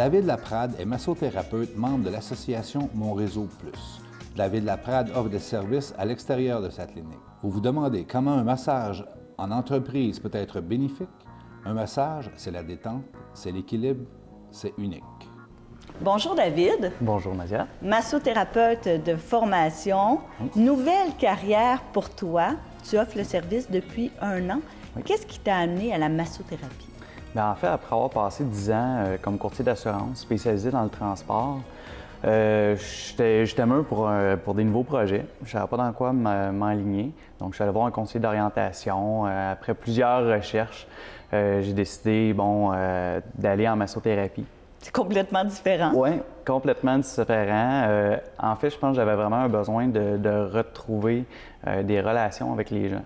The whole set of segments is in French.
David Laprade est massothérapeute, membre de l'association Mon Réseau Plus. David Laprade offre des services à l'extérieur de sa clinique. Vous vous demandez comment un massage en entreprise peut être bénéfique? Un massage, c'est la détente, c'est l'équilibre, c'est unique. Bonjour David. Bonjour Nadia. Massothérapeute de formation. Oui. Nouvelle carrière pour toi. Tu offres le service depuis 1 an. Oui. Qu'est-ce qui t'a amené à la massothérapie? Bien, en fait, après avoir passé 10 ans comme courtier d'assurance, spécialisé dans le transport, j'étais mûr pour des nouveaux projets. Je ne savais pas dans quoi m'enligner. Donc, je suis allé voir un conseiller d'orientation. Après plusieurs recherches, j'ai décidé d'aller en massothérapie. C'est complètement différent. Oui, complètement différent. En fait, je pense que j'avais vraiment un besoin de retrouver des relations avec les gens.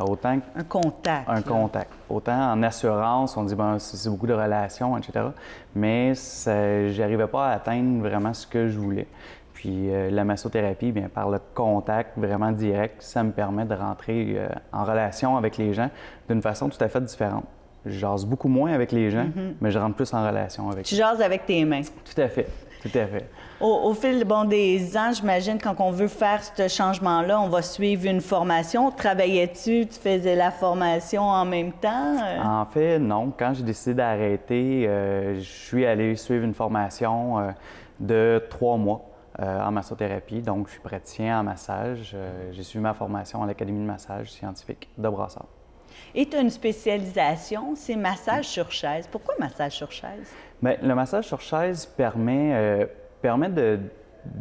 Autant Un contact. Un contact. Autant en assurance, on dit ben, c'est beaucoup de relations, etc. Mais j'arrivais pas à atteindre vraiment ce que je voulais. Puis la massothérapie, bien, par le contact vraiment direct, ça me permet de rentrer en relation avec les gens d'une façon tout à fait différente. Je jase beaucoup moins avec les gens, mais je rentre plus en relation avec eux. Tu jases avec tes mains. Tout à fait, tout à fait. Au fil des ans, j'imagine, quand on veut faire ce changement-là, on va suivre une formation. Travaillais-tu, tu faisais la formation en même temps? En fait, non. Quand j'ai décidé d'arrêter, je suis allé suivre une formation de 3 mois en massothérapie. Donc, je suis praticien en massage. J'ai suivi ma formation à l'Académie de massage scientifique de Brassard. Et tu as une spécialisation, c'est massage sur chaise. Pourquoi massage sur chaise? Bien, le massage sur chaise permet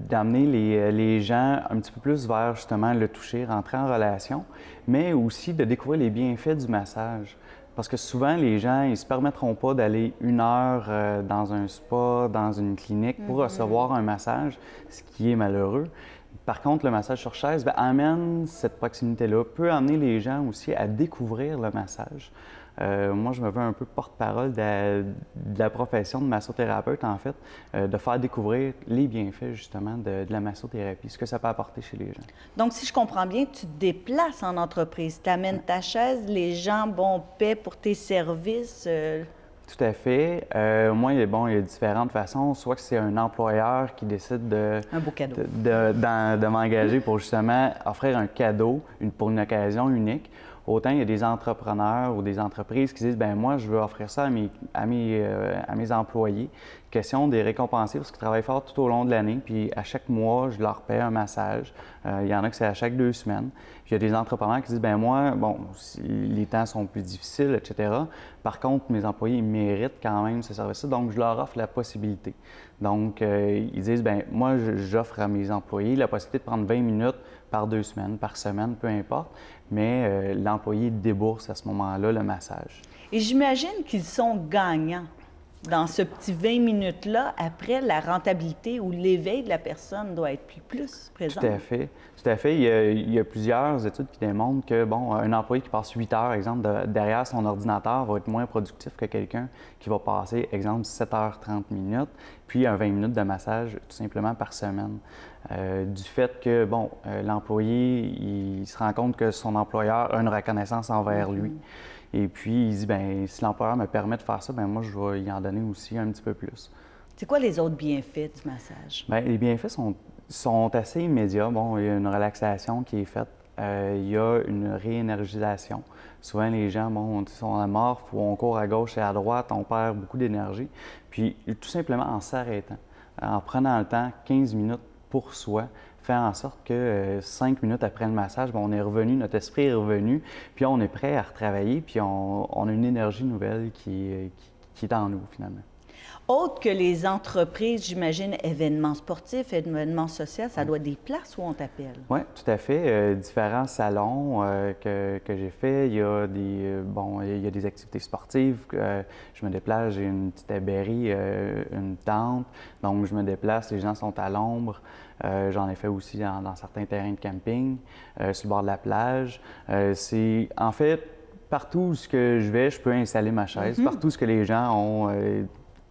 d'amener les gens un petit peu plus vers justement le toucher, rentrer en relation, mais aussi de découvrir les bienfaits du massage. Parce que souvent, les gens, ils ne se permettront pas d'aller 1 heure dans un spa, dans une clinique pour recevoir un massage, ce qui est malheureux. Par contre, le massage sur chaise bien, amène cette proximité-là, peut amener les gens aussi à découvrir le massage. Moi, je me veux un peu porte-parole de la profession de massothérapeute, en fait, de faire découvrir les bienfaits, justement, de la massothérapie, ce que ça peut apporter chez les gens. Donc, si je comprends bien, tu te déplaces en entreprise, tu amènes ta chaise, les gens, paient pour tes services. Tout à fait. Moi, il y a différentes façons. Soit que c'est un employeur qui décide Un beau cadeau. de m'engager pour justement offrir un cadeau pour une occasion unique. Autant il y a des entrepreneurs ou des entreprises qui disent ben moi, je veux offrir ça à mes employés. Question de les récompenser parce qu'ils travaillent fort tout au long de l'année. Puis à chaque mois, je leur paie un massage. Il y en a que c'est à chaque 2 semaines. Puis il y a des entrepreneurs qui disent ben moi, si les temps sont plus difficiles, etc. Par contre, mes employés ils méritent quand même ce service-là, donc je leur offre la possibilité. Donc ils disent ben moi, j'offre à mes employés la possibilité de prendre 20 minutes par 2 semaines, par semaine, peu importe. Mais l'employé débourse à ce moment-là le massage. Et j'imagine qu'ils sont gagnants dans ce petit 20 minutes-là. Après, la rentabilité ou l'éveil de la personne doit être plus présent. Tout à fait. Tout à fait. Il y a plusieurs études qui démontrent que, un employé qui passe 8 heures, exemple, derrière son ordinateur va être moins productif que quelqu'un qui va passer, exemple, 7h30 minutes, puis un 20 minutes de massage tout simplement par semaine. Du fait que, l'employé, il se rend compte que son employeur a une reconnaissance envers lui. Et puis, il dit, bien, si l'employeur me permet de faire ça, bien, moi, je vais y en donner aussi un petit peu plus. C'est quoi les autres bienfaits du massage? Bien, les bienfaits sont assez immédiats. Bon, il y a une relaxation qui est faite. Il y a une réénergisation. Souvent, les gens, sont amorphes ou on court à gauche et à droite, on perd beaucoup d'énergie. Puis, tout simplement en s'arrêtant, en prenant le temps, 15 minutes pour soi, fait en sorte que 5 minutes après le massage, on est revenu, notre esprit est revenu, puis on est prêt à retravailler, puis on a une énergie nouvelle qui est en nous, finalement. Autre que les entreprises, j'imagine, événements sportifs, événements sociaux, ça doit être des places où on t'appelle. Oui, tout à fait. Différents salons que j'ai faits. Il y a des activités sportives. Je me déplace, j'ai une petite abbaye, une tente. Donc, je me déplace, les gens sont à l'ombre. J'en ai fait aussi dans certains terrains de camping, sur le bord de la plage. En fait, partout où je vais, je peux installer ma chaise. Partout où les gens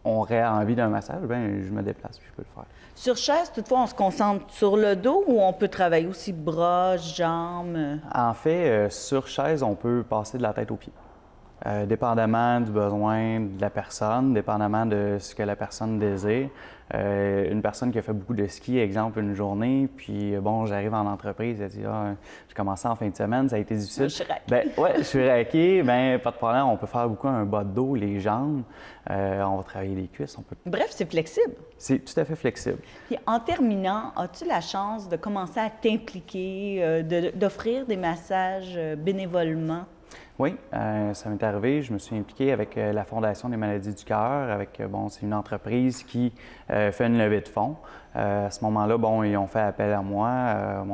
auraient envie d'un massage, bien, je me déplace puis je peux le faire. Sur chaise, toutefois, on se concentre sur le dos ou on peut travailler aussi bras, jambes? En fait, sur chaise, on peut passer de la tête aux pieds. Dépendamment du besoin de la personne, dépendamment de ce que la personne désire. Une personne qui a fait beaucoup de ski, exemple, une journée, puis bon, j'arrive en entreprise, elle dit « Ah, j'ai commencé en fin de semaine, ça a été difficile. » Je suis raquée. Ben ouais, je suis raquée, ben pas de problème, on peut faire beaucoup un bas de dos, les jambes, on va travailler les cuisses, on peut... Bref, c'est flexible. C'est tout à fait flexible. Puis en terminant, as-tu la chance de commencer à t'impliquer, d'offrir des massages bénévolement? Oui, ça m'est arrivé. Je me suis impliqué avec la Fondation des maladies du cœur. Bon, c'est une entreprise qui fait une levée de fonds. À ce moment-là, bon, ils ont fait appel à moi.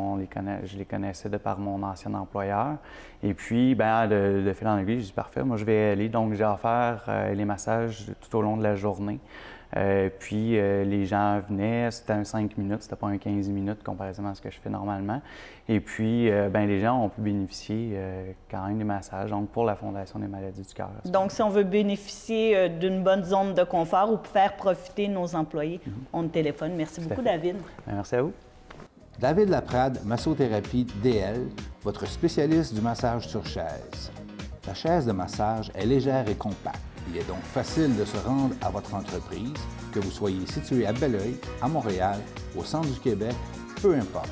Je les connaissais de par mon ancien employeur. Et puis, ben, de fil en aiguille, j'ai dit parfait, moi je vais y aller. Donc, j'ai offert les massages tout au long de la journée. Puis les gens venaient, c'était un 5 minutes, c'était pas un 15 minutes comparativement à ce que je fais normalement. Et puis, ben, les gens ont pu bénéficier quand même des massages, donc pour la Fondation des maladies du cœur. Donc, si on veut bénéficier d'une bonne zone de confort ou faire profiter nos employés, on te téléphone. Merci beaucoup, David. Merci à vous. David Laprade, Massothérapie DL, votre spécialiste du massage sur chaise. La chaise de massage est légère et compacte. Il est donc facile de se rendre à votre entreprise, que vous soyez situé à Belleuil, à Montréal, au centre du Québec, peu importe.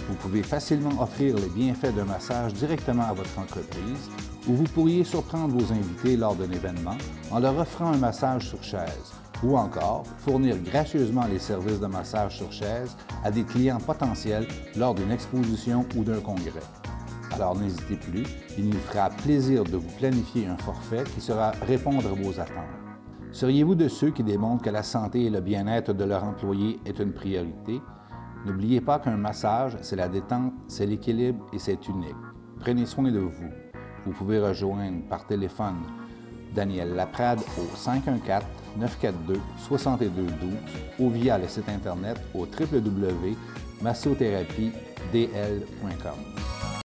Vous pouvez facilement offrir les bienfaits d'un massage directement à votre entreprise ou vous pourriez surprendre vos invités lors d'un événement en leur offrant un massage sur chaise ou encore fournir gracieusement les services de massage sur chaise à des clients potentiels lors d'une exposition ou d'un congrès. Alors n'hésitez plus, il nous fera plaisir de vous planifier un forfait qui saura répondre à vos attentes. Seriez-vous de ceux qui démontrent que la santé et le bien-être de leur employé est une priorité? N'oubliez pas qu'un massage, c'est la détente, c'est l'équilibre et c'est unique. Prenez soin de vous. Vous pouvez rejoindre par téléphone Daniel Laprade au 514-942-6212 ou via le site Internet au www.massotherapiedl.com.